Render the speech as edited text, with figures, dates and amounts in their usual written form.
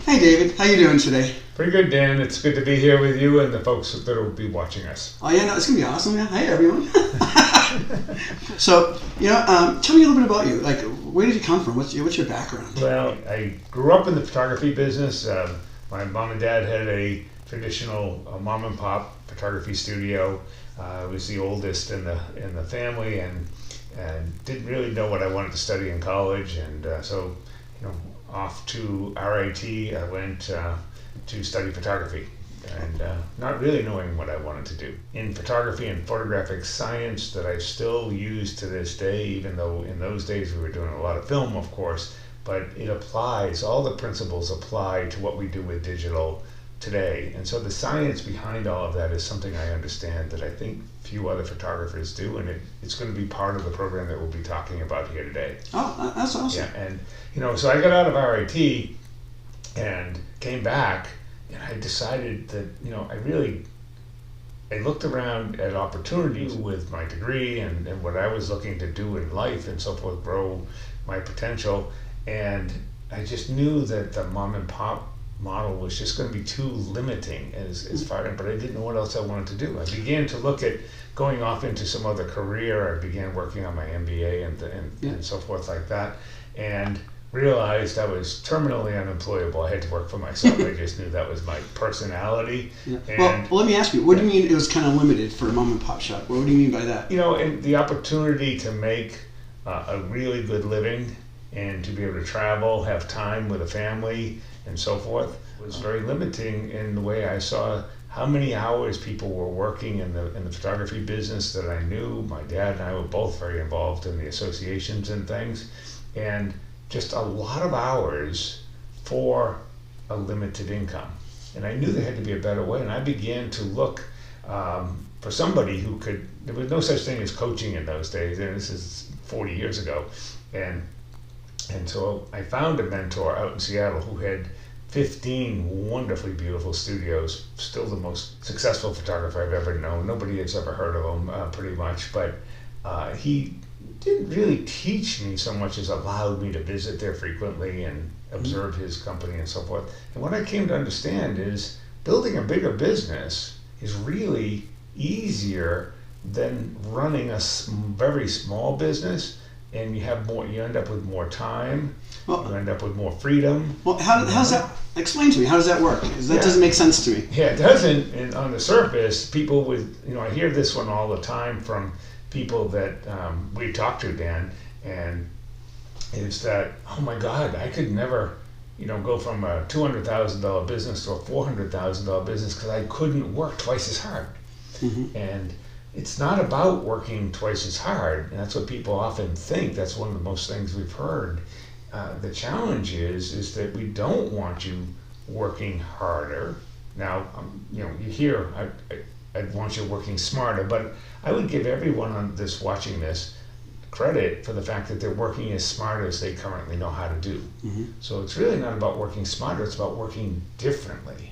Hey David, how you doing today? Pretty good, Dan. It's good to be here with you and the folks that will be watching us. Oh yeah, no, it's gonna be awesome. Yeah. Hey everyone. So, tell me a little bit about you. Like, where did you come from? What's your background? Well, I grew up in the photography business. My mom and dad had a traditional mom and pop photography studio. I was the oldest in the family, and didn't really know what I wanted to study in college, and so off to RIT I went to study photography, and not really knowing what I wanted to do in photography and photographic science that I still use to this day, even though in those days we were doing a lot of film, of course, but it applies, all the principles apply to what we do with digital today. And so the science behind all of that is something I understand that I think few other photographers do, and it's going to be part of the program that we'll be talking about here today. Oh, that's awesome. Yeah, and so I got out of RIT and came back, and I decided that I looked around at opportunities with my degree and what I was looking to do in life and so forth, grow my potential, and I just knew that the mom and pop model was just going to be too limiting as far, but I didn't know what else I wanted to do. I began to look at going off into some other career. I began working on my MBA and so forth like that, and realized I was terminally unemployable. I had to work for myself. I just knew that was my personality. Yeah. Well, let me ask you, what do you mean it was kind of limited for a mom and pop shop? What do you mean by that? And the opportunity to make a really good living and to be able to travel, have time with a family, and so forth was very limiting in the way I saw how many hours people were working in the photography business that I knew. My dad and I were both very involved in the associations and things, and just a lot of hours for a limited income. And I knew there had to be a better way, and I began to look for somebody who could. There was no such thing as coaching in those days, and this is 40 years ago, and so I found a mentor out in Seattle who had 15 wonderfully beautiful studios, still the most successful photographer I've ever known. Nobody has ever heard of him, pretty much, but he didn't really teach me so much as allowed me to visit there frequently and observe his company and so forth. And what I came to understand is building a bigger business is really easier than running a very small business. And you end up with more time. Well, you end up with more freedom. Well, how's that? Explain to me. How does that work? Because that doesn't make sense to me. Yeah, it doesn't. And on the surface, people I hear this one all the time from people that we talk to, Dan, and it's that, oh my God, I could never, go from a $200,000 business to a $400,000 business because I couldn't work twice as hard. Mm-hmm. And it's not about working twice as hard, and that's what people often think. That's one of the most things we've heard. The challenge is that we don't want you working harder. Now, you hear I want you working smarter, but I would give everyone on this watching this credit for the fact that they're working as smart as they currently know how to do. Mm-hmm. So it's really not about working smarter; it's about working differently.